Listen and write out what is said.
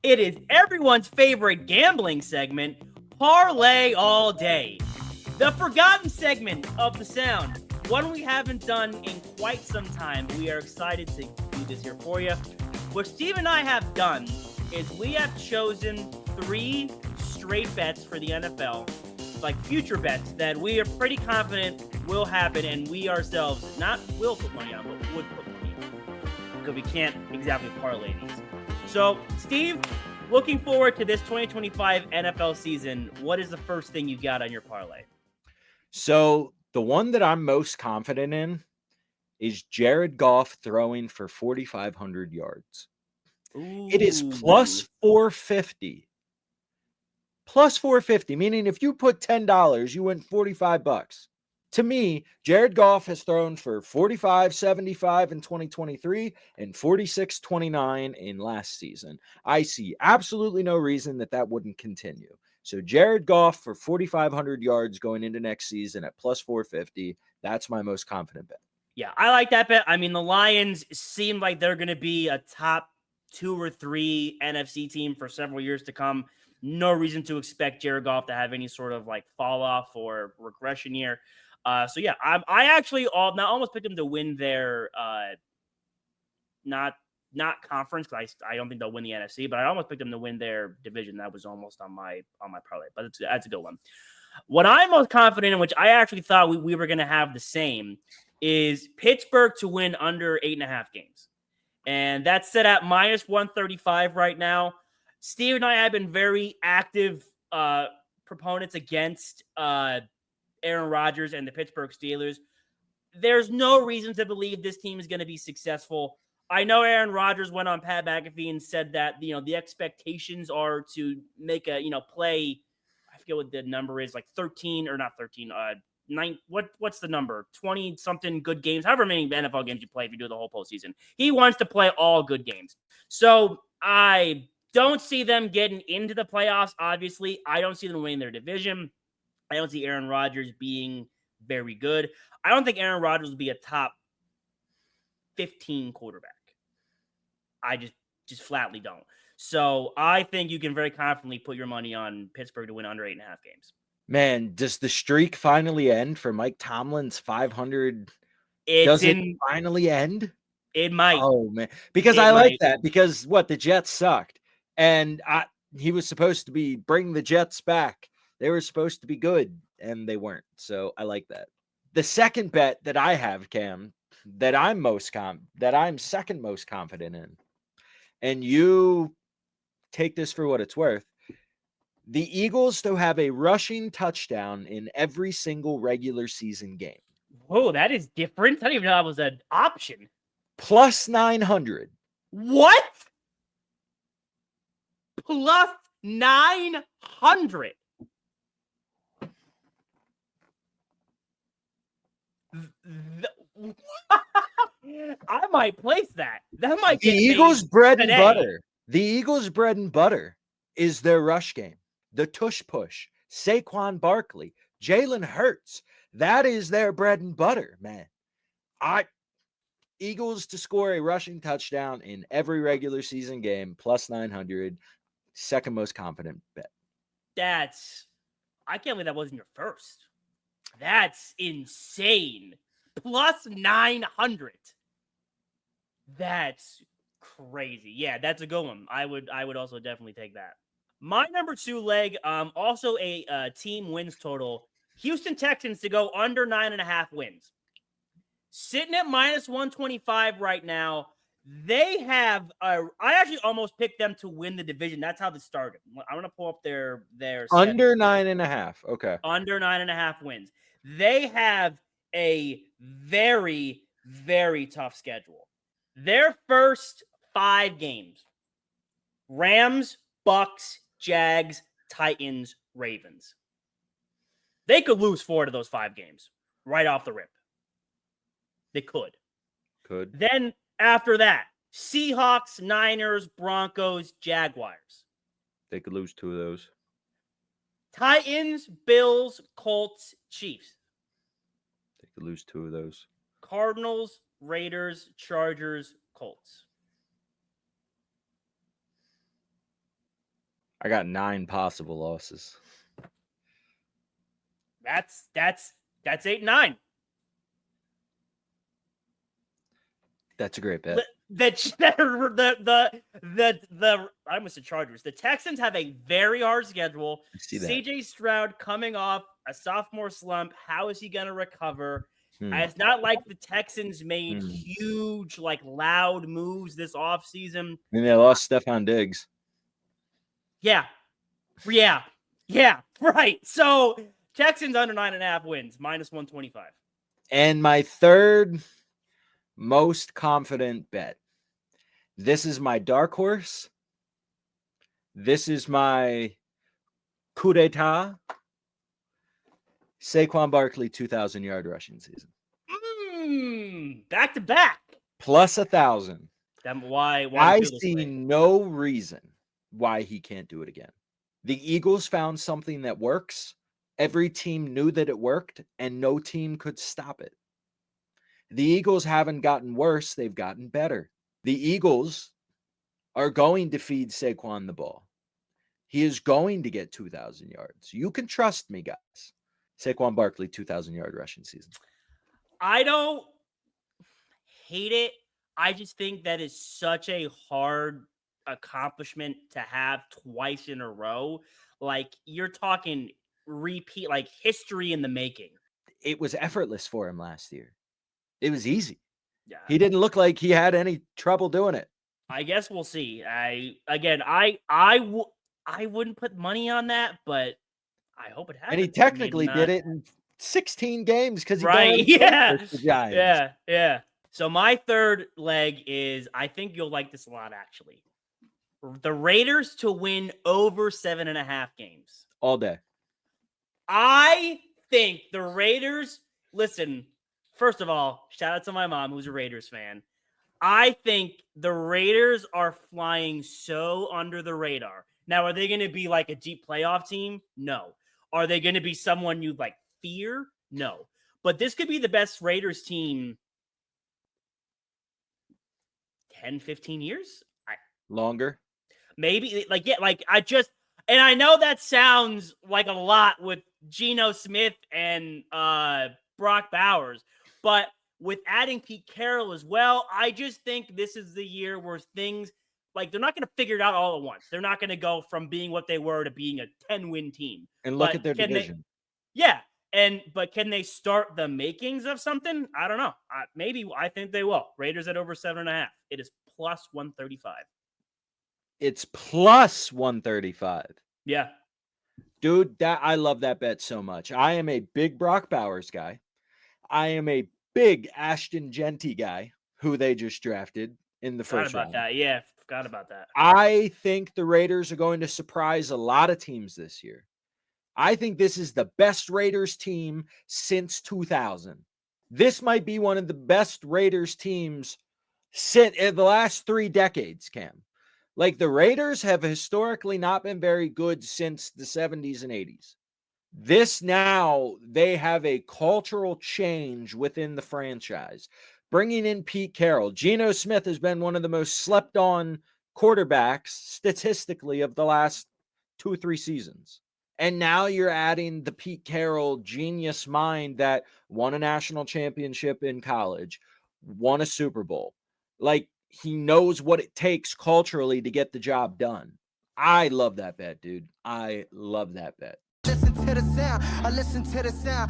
It is everyone's favorite gambling segment, Parlay All Day. The forgotten segment of the sound, one we haven't done in quite some time. We are excited to do this here for you. What Steve and I have done is we have chosen 3 straight bets for the NFL, like future bets that we are pretty confident will happen, and we ourselves not will put money on, but would put money on, because we can't exactly parlay these. So, Steve, looking forward to this 2025 NFL season, what is the first thing you got on your parlay? So the one that I'm most confident in is Jared Goff throwing for 4,500 yards. Ooh. It is plus 450. Plus 450, meaning if you put $10, you win $45. To me, Jared Goff has thrown for 45-75 in 2023 and 46-29 in last season. I see absolutely no reason that wouldn't continue. So Jared Goff for 4,500 yards going into next season at plus 450. That's my most confident bet. Yeah, I like that bet. I mean, the Lions seem like they're going to be a top 2 or 3 NFC team for several years to come. No reason to expect Jared Goff to have any sort of like fall off or regression year. So yeah, I actually almost picked them to win their not conference, because I don't think they'll win the NFC, but I almost picked them to win their division. That was almost on my parlay, but that's a good one. What I'm most confident in, which I actually thought we were going to have the same, is Pittsburgh to win under 8.5 games. And that's set at minus 135 right now. Steve and I have been very active proponents against Aaron Rodgers and the Pittsburgh Steelers. There's no reason to believe this team is going to be successful. I know Aaron Rodgers went on Pat McAfee and said that, the expectations are to make a, play, I forget what the number is, like 13 or not 13, 9, what's the number? 20 something good games, however many NFL games you play if you do the whole postseason. He wants to play all good games. So I don't see them getting into the playoffs, obviously. I don't see them winning their division. I don't see Aaron Rodgers being very good. I don't think Aaron Rodgers will be a top 15 quarterback. I just flatly don't. So I think you can very confidently put your money on Pittsburgh to win under 8.5 games. Man, does the streak finally end for Mike Tomlin's 500? Does it finally end? It might. Oh, man. Because I like that. Because the Jets sucked. And he was supposed to be bring the Jets back. They were supposed to be good, and they weren't. So I like that. The second bet that I have, Cam, that I'm second most confident in, and you take this for what it's worth, the Eagles to have a rushing touchdown in every single regular season game. Whoa, that is different. I didn't even know that was an option. Plus 900. What? Plus 900. I might place that. That might get the Eagles' bread and butter. The Eagles' bread and butter is their rush game. The tush push, Saquon Barkley, Jalen Hurts. That is their bread and butter, man. Eagles to score a rushing touchdown in every regular season game, plus 900. Second most confident bet. I can't believe that wasn't your first. That's insane. Plus 900. That's crazy. Yeah, that's a good one. I would also definitely take that. My number 2 leg, also a team wins total. Houston Texans to go under 9.5 wins. Sitting at minus 125 right now. They have I actually almost picked them to win the division. That's how this started. I'm going to pull up their under 9.5. Okay. Under 9.5 wins. They have a very, very tough schedule. Their first 5 games: Rams, Bucks, Jags, Titans, Ravens. They could lose 4 of those 5 games right off the rip. They could. Then after that, Seahawks, Niners, Broncos, Jaguars. They could lose 2 of those. Titans, Bills, Colts, Chiefs. They could lose 2 of those. Cardinals, Raiders, Chargers, Colts. I got 9 possible losses. That's 8-9. That's a great bet. The I almost said Chargers. The Texans have a very hard schedule. I see that. CJ Stroud coming off a sophomore slump. How is he going to recover? Hmm. It's not like the Texans made huge, like loud moves this offseason. And they lost Stephon Diggs. Yeah. Right. So Texans under 9.5 wins, -125. And my third most confident bet. This is my dark horse. This is my coup d'etat. Saquon Barkley 2,000-yard rushing season. Back to back. Plus 1,000. Why I see no reason why he can't do it again. The Eagles found something that works. Every team knew that it worked, and no team could stop it. The Eagles haven't gotten worse. They've gotten better. The Eagles are going to feed Saquon the ball. He is going to get 2,000 yards. You can trust me, guys. Saquon Barkley, 2,000-yard rushing season. I don't hate it. I just think that is such a hard accomplishment to have twice in a row. Like, you're talking repeat, like history in the making. It was effortless for him last year. It was easy. Yeah. He didn't look like he had any trouble doing it. I guess we'll see. I wouldn't put money on that, but I hope it happens. And he technically did it in 16 games because he right. Yeah. Yeah. So my third leg is, I think you'll like this a lot, actually. The Raiders to win over 7.5 games. All day. I think the Raiders, listen, first of all, shout out to my mom who's a Raiders fan. I think the Raiders are flying so under the radar. Now, are they going to be like a deep playoff team? No. Are they going to be someone you like fear? No. But this could be the best Raiders team 10, 15 years? Longer. Maybe. And I know that sounds like a lot with Geno Smith and Brock Bowers, but with adding Pete Carroll as well, I just think this is the year where things, like, they're not going to figure it out all at once. They're not going to go from being what they were to being a 10-win team. And look at their division. But can they start the makings of something? I don't know. I think they will. Raiders at over 7.5. It is plus 135. It's plus 135. Yeah. Dude, I love that bet so much. I am a big Brock Bowers guy. I am a big Ashton Genty guy, who they just drafted in the first round. Forgot about that. I think the Raiders are going to surprise a lot of teams this year. I think this is the best Raiders team since 2000. This might be one of the best Raiders teams in the last 3 decades, Cam. Like, the Raiders have historically not been very good since the 70s and 80s. This now, they have a cultural change within the franchise. Bringing in Pete Carroll. Geno Smith has been one of the most slept on quarterbacks statistically of the last 2 or 3 seasons. And now you're adding the Pete Carroll genius mind that won a national championship in college, won a Super Bowl. Like, he knows what it takes culturally to get the job done. I love that bet, dude. I love that bet. Listen to the sound. I listen to the sound.